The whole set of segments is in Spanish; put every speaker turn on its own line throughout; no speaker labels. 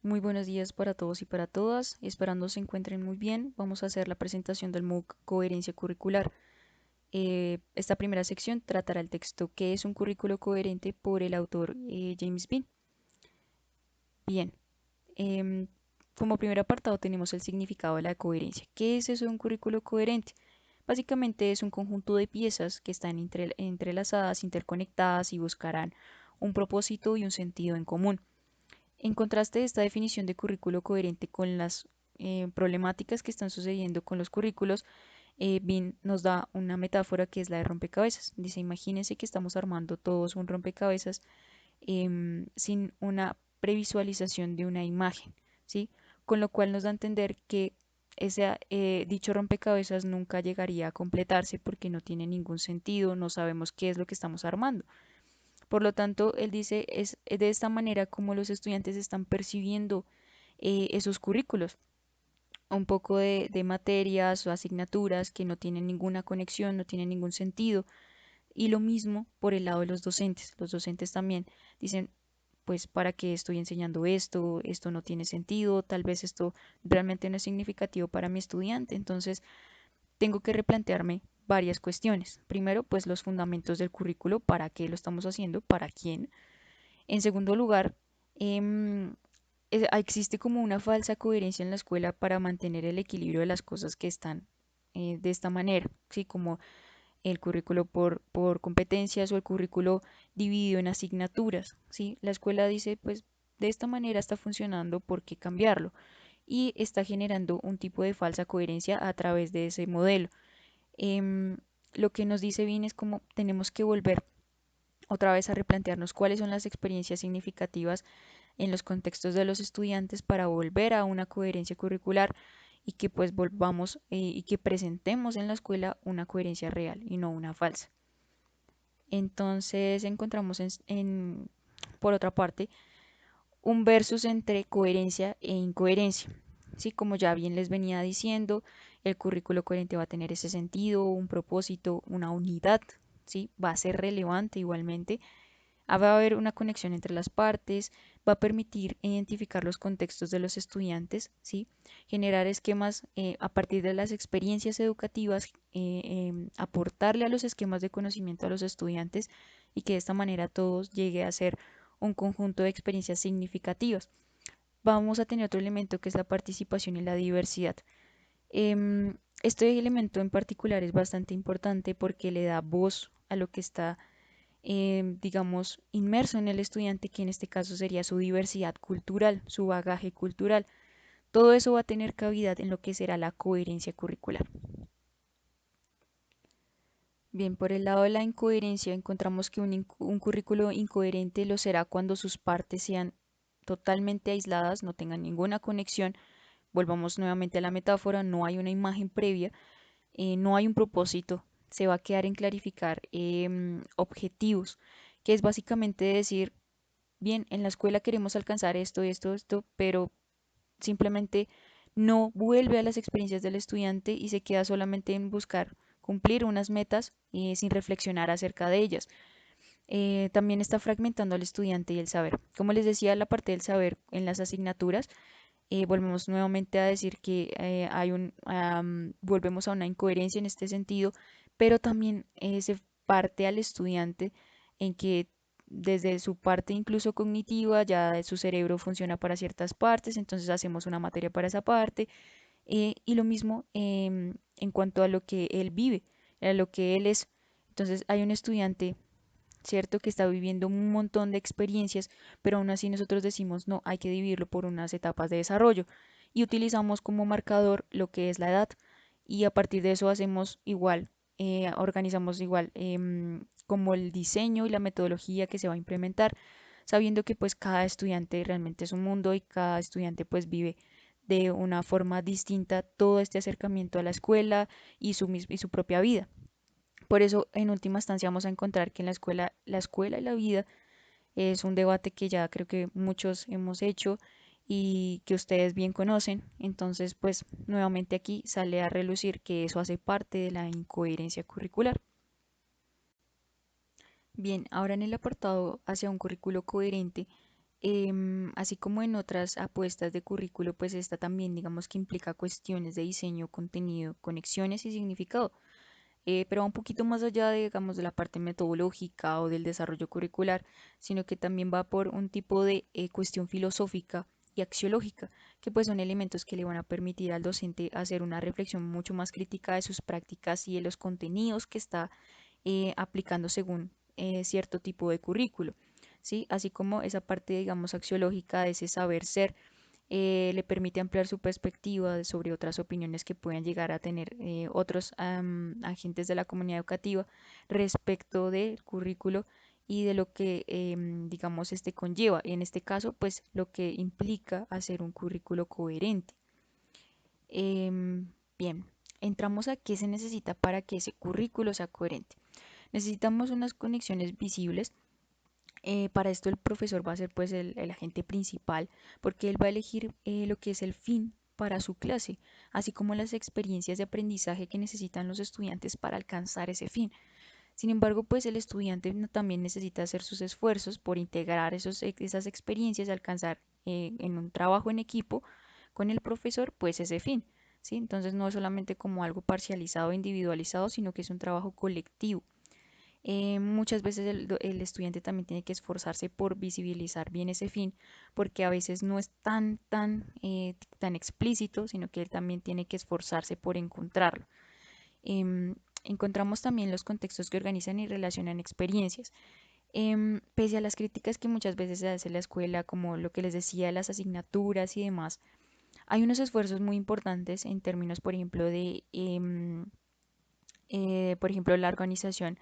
Muy buenos días para todos y para todas. Esperando se encuentren muy bien. Vamos a hacer la presentación del MOOC Coherencia Curricular. Esta primera sección tratará el texto ¿Qué es un currículo coherente? Por el autor James Bean. Bien, em, como primer apartado tenemos el significado de la coherencia. ¿Qué es eso de un currículo coherente? Básicamente es un conjunto de piezas que están entrelazadas, interconectadas y buscarán un propósito y un sentido en común. En contraste de esta definición de currículo coherente con las problemáticas que están sucediendo con los currículos, Bean nos da una metáfora que es la de rompecabezas. Dice, imagínense que estamos armando todos un rompecabezas sin una previsualización de una imagen, ¿sí? Con lo cual nos da a entender que dicho rompecabezas nunca llegaría a completarse porque no tiene ningún sentido, no sabemos qué es lo que estamos armando. Por lo tanto, él dice, es de esta manera como los estudiantes están percibiendo esos currículos, un poco de materias o asignaturas que no tienen ninguna conexión, no tienen ningún sentido. Y lo mismo por el lado de los docentes. Los docentes también dicen, pues, ¿para qué estoy enseñando esto? Esto no tiene sentido, tal vez esto realmente no es significativo para mi estudiante. Entonces, tengo que replantearme varias cuestiones. Primero, pues los fundamentos del currículo, ¿para qué lo estamos haciendo? ¿Para quién? En segundo lugar, em, existe como una falsa coherencia en la escuela para mantener el equilibrio de las cosas que están de esta manera, ¿sí? Como el currículo por competencias o el currículo dividido en asignaturas, ¿sí? La escuela dice, pues de esta manera está funcionando, ¿por qué cambiarlo? Y está generando un tipo de falsa coherencia a través de ese modelo. Em, lo que nos dice bien es como tenemos que volver otra vez a replantearnos cuáles son las experiencias significativas en los contextos de los estudiantes para volver a una coherencia curricular y que pues volvamos y que presentemos en la escuela una coherencia real y no una falsa. Entonces encontramos por otra parte, un versus entre coherencia e incoherencia. Sí, como ya bien les venía diciendo, el currículo coherente va a tener ese sentido, un propósito, una unidad, ¿sí? Va a ser relevante igualmente. Va a haber una conexión entre las partes, va a permitir identificar los contextos de los estudiantes, ¿sí? Generar esquemas a partir de las experiencias educativas, aportarle a los esquemas de conocimiento a los estudiantes y que de esta manera todos llegue a ser un conjunto de experiencias significativas. Vamos a tener otro elemento que es la participación y la diversidad. Este elemento en particular es bastante importante porque le da voz a lo que está digamos, inmerso en el estudiante, que en este caso sería su diversidad cultural, su bagaje cultural. Todo eso va a tener cavidad en lo que será la coherencia curricular. Bien, por el lado de la incoherencia, encontramos que un currículo incoherente lo será cuando sus partes sean totalmente aisladas, no tengan ninguna conexión. Volvamos nuevamente a la metáfora, no hay una imagen previa, no hay un propósito, se va a quedar en clarificar objetivos, que es básicamente decir, bien, en la escuela queremos alcanzar esto, esto, esto, pero simplemente no vuelve a las experiencias del estudiante y se queda solamente en buscar cumplir unas metas sin reflexionar acerca de ellas. También está fragmentando al estudiante y el saber. Como les decía, la parte del saber en las asignaturas, volvemos nuevamente a decir que volvemos a una incoherencia en este sentido, pero también se parte al estudiante en que desde su parte incluso cognitiva, ya su cerebro funciona para ciertas partes, entonces hacemos una materia para esa parte, y lo mismo en cuanto a lo que él vive, a lo que él es. Entonces hay un estudiante, ¿cierto? Que está viviendo un montón de experiencias, pero aún así nosotros decimos, no, hay que dividirlo por unas etapas de desarrollo y utilizamos como marcador lo que es la edad y a partir de eso hacemos igual, organizamos igual como el diseño y la metodología que se va a implementar, sabiendo que pues cada estudiante realmente es un mundo y cada estudiante pues vive de una forma distinta todo este acercamiento a la escuela y su propia vida. Por eso, en última instancia, vamos a encontrar que en la escuela y la vida es un debate que ya creo que muchos hemos hecho y que ustedes bien conocen. Entonces, pues nuevamente aquí sale a relucir que eso hace parte de la incoherencia curricular. Bien, ahora en el apartado hacia un currículo coherente, Así como en otras apuestas de currículo, pues esta también, digamos que implica cuestiones de diseño, contenido, conexiones y significado, pero va un poquito más allá de, digamos, de la parte metodológica o del desarrollo curricular, sino que también va por un tipo de cuestión filosófica y axiológica, que pues son elementos que le van a permitir al docente hacer una reflexión mucho más crítica de sus prácticas y de los contenidos que está aplicando según cierto tipo de currículo. ¿Sí? Así como esa parte, digamos, axiológica de ese saber ser, le permite ampliar su perspectiva sobre otras opiniones que puedan llegar a tener otros agentes de la comunidad educativa respecto del currículo y de lo que, digamos, este conlleva. En este caso, pues lo que implica hacer un currículo coherente. Bien, entramos a qué se necesita para que ese currículo sea coherente. Necesitamos unas conexiones visibles. Para esto el profesor va a ser pues el agente principal porque él va a elegir lo que es el fin para su clase, así como las experiencias de aprendizaje que necesitan los estudiantes para alcanzar ese fin. Sin embargo, pues el estudiante también necesita hacer sus esfuerzos por integrar esas experiencias y alcanzar en un trabajo en equipo con el profesor pues ese fin. ¿Sí? Entonces no es solamente como algo parcializado e individualizado, sino que es un trabajo colectivo. Muchas veces el estudiante también tiene que esforzarse por visibilizar bien ese fin, porque a veces no es tan explícito, sino que él también tiene que esforzarse por encontrarlo. Encontramos también los contextos que organizan y relacionan experiencias. Pese a las críticas que muchas veces se hace en la escuela, como lo que les decía, las asignaturas y demás, hay unos esfuerzos muy importantes en términos, por ejemplo, por ejemplo, la organización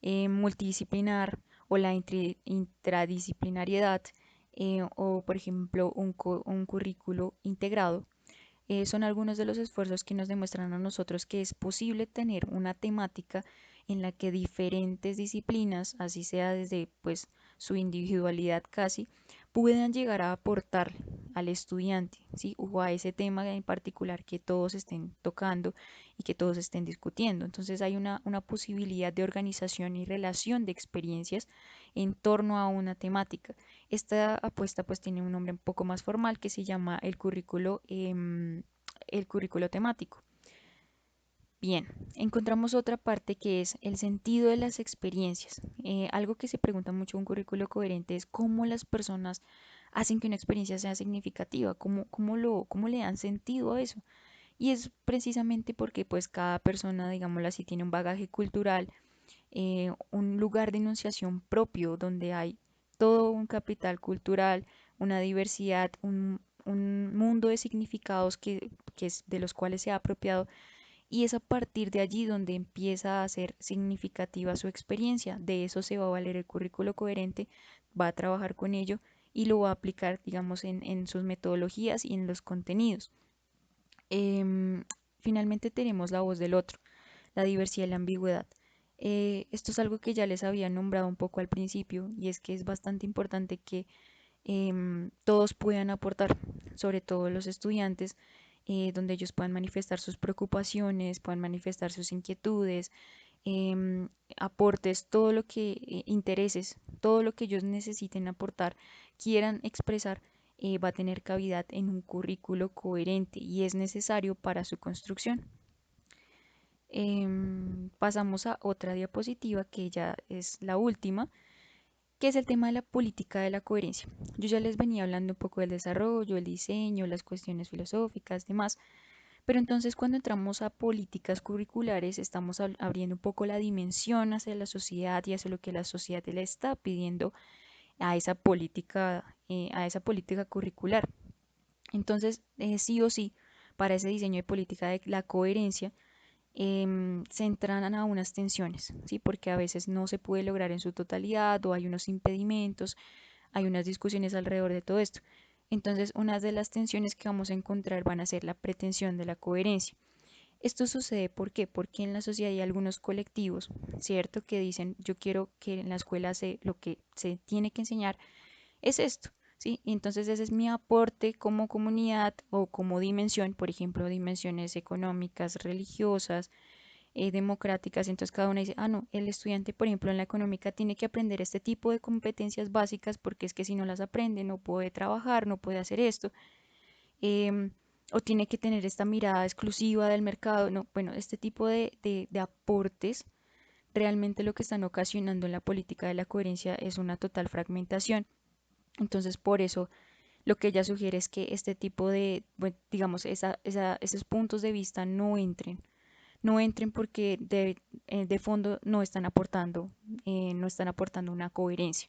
multidisciplinar o la intradisciplinariedad, o por ejemplo un currículo integrado, son algunos de los esfuerzos que nos demuestran a nosotros que es posible tener una temática en la que diferentes disciplinas, así sea desde pues su individualidad casi, puedan llegar a aportar al estudiante, ¿sí? O a ese tema en particular que todos estén tocando y que todos estén discutiendo. Entonces hay una posibilidad de organización y relación de experiencias en torno a una temática. Esta apuesta pues tiene un nombre un poco más formal que se llama el currículo temático. Bien, encontramos otra parte que es el sentido de las experiencias. Algo que se pregunta mucho en un currículo coherente es cómo las personas hacen que una experiencia sea significativa, cómo le dan sentido a eso. Y es precisamente porque pues cada persona, digámoslo así, tiene un bagaje cultural, un lugar de enunciación propio donde hay todo un capital cultural, una diversidad, un mundo de significados que es de los cuales se ha apropiado y es a partir de allí donde empieza a ser significativa su experiencia. De eso se va a valer el currículo coherente, va a trabajar con ello y lo va a aplicar, digamos, en sus metodologías y en los contenidos. Em, Finalmente tenemos la voz del otro, la diversidad y la ambigüedad. Esto es algo que ya les había nombrado un poco al principio y es que es bastante importante que todos puedan aportar, sobre todo los estudiantes, donde ellos puedan manifestar sus preocupaciones, puedan manifestar sus inquietudes, aportes, todo lo que intereses, todo lo que ellos necesiten aportar, quieran expresar, va a tener cavidad en un currículo coherente y es necesario para su construcción. Pasamos a otra diapositiva que ya es la última, que es el tema de la política de la coherencia. Yo ya les venía hablando un poco del desarrollo, el diseño, las cuestiones filosóficas, demás, pero entonces cuando entramos a políticas curriculares estamos abriendo un poco la dimensión hacia la sociedad y hacia lo que la sociedad le está pidiendo a esa política curricular. Entonces, sí o sí, para ese diseño de política de la coherencia, se entran a unas tensiones, ¿sí? Porque a veces no se puede lograr en su totalidad o hay unos impedimentos, hay unas discusiones alrededor de todo esto. Entonces, unas de las tensiones que vamos a encontrar van a ser la pretensión de la coherencia. Esto sucede ¿por qué? Porque en la sociedad hay algunos colectivos, ¿cierto? Que dicen, yo quiero que en la escuela lo que se tiene que enseñar es esto, ¿sí? Y entonces ese es mi aporte como comunidad o como dimensión, por ejemplo, dimensiones económicas, religiosas, democráticas. Entonces cada una dice, ah, no, el estudiante, por ejemplo, en la económica tiene que aprender este tipo de competencias básicas porque es que si no las aprende no puede trabajar, no puede hacer esto, em, o tiene que tener esta mirada exclusiva del mercado. No, bueno, este tipo de aportes realmente lo que están ocasionando en la política de la coherencia es una total fragmentación. Entonces, por eso lo que ella sugiere es que este tipo de, bueno, digamos, esos puntos de vista no entren porque de fondo no están aportando una coherencia.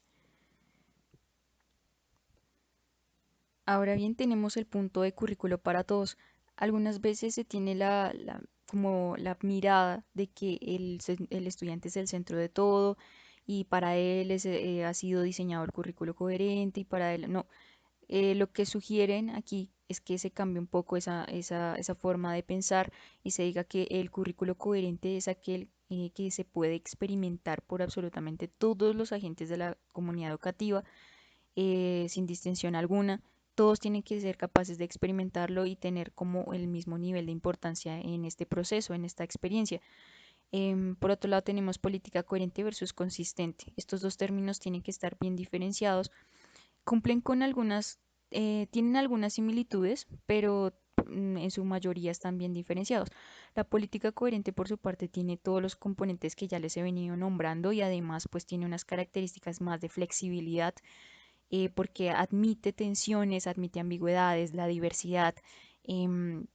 Ahora bien, tenemos el punto de currículo para todos. Algunas veces se tiene como la mirada de que el estudiante es el centro de todo y para él ha sido diseñado el currículo coherente y para él no. Lo que sugieren aquí es que se cambie un poco esa forma de pensar y se diga que el currículo coherente es aquel que se puede experimentar por absolutamente todos los agentes de la comunidad educativa, sin distinción alguna. Todos tienen que ser capaces de experimentarlo y tener como el mismo nivel de importancia en este proceso, en esta experiencia. Por otro lado, tenemos política coherente versus consistente. Estos dos términos tienen que estar bien diferenciados, cumplen con tienen algunas similitudes, pero en su mayoría están bien diferenciados. La política coherente, por su parte, tiene todos los componentes que ya les he venido nombrando y además pues tiene unas características más de flexibilidad, porque admite tensiones, admite ambigüedades, la diversidad,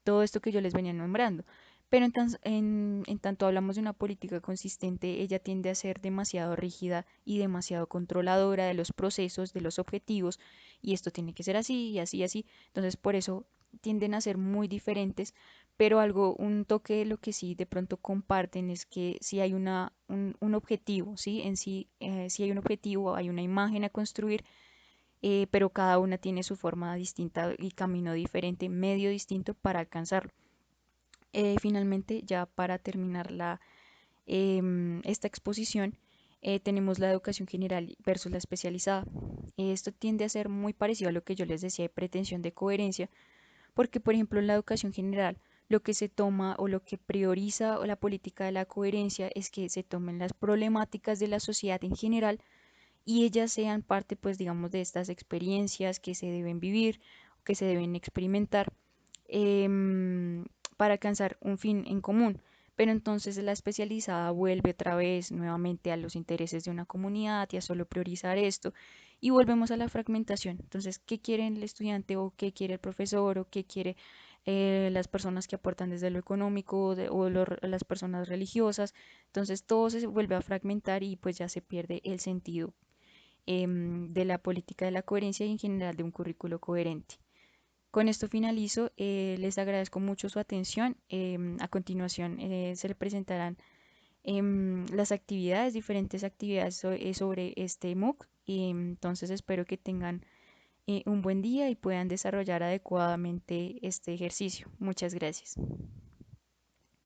todo esto que yo les venía nombrando. Pero en tanto hablamos de una política consistente, ella tiende a ser demasiado rígida y demasiado controladora de los procesos, de los objetivos, y esto tiene que ser así y así y así. Entonces, por eso tienden a ser muy diferentes, pero un toque de lo que sí de pronto comparten es que si hay un objetivo, ¿sí? En sí, si hay un objetivo, hay una imagen a construir, pero cada una tiene su forma distinta y camino diferente, medio distinto para alcanzarlo. Finalmente, ya para terminar esta exposición, tenemos la educación general versus la especializada. Esto tiende a ser muy parecido a lo que yo les decía de pretensión de coherencia, porque, por ejemplo, en la educación general, lo que se toma o lo que prioriza la política de la coherencia es que se tomen las problemáticas de la sociedad en general y ellas sean parte, pues, digamos, de estas experiencias que se deben vivir, que se deben experimentar, em, para alcanzar un fin en común. Pero entonces la especializada vuelve otra vez nuevamente a los intereses de una comunidad y a solo priorizar esto. Y volvemos a la fragmentación. Entonces, ¿qué quiere el estudiante o qué quiere el profesor o qué quiere las personas que aportan desde lo económico las personas religiosas? Entonces, todo se vuelve a fragmentar y pues ya se pierde el sentido de la política de la coherencia y en general de un currículo coherente. Con esto finalizo, les agradezco mucho su atención. A continuación se le presentarán las actividades, diferentes actividades sobre este MOOC y entonces espero que tengan un buen día y puedan desarrollar adecuadamente este ejercicio. Muchas gracias.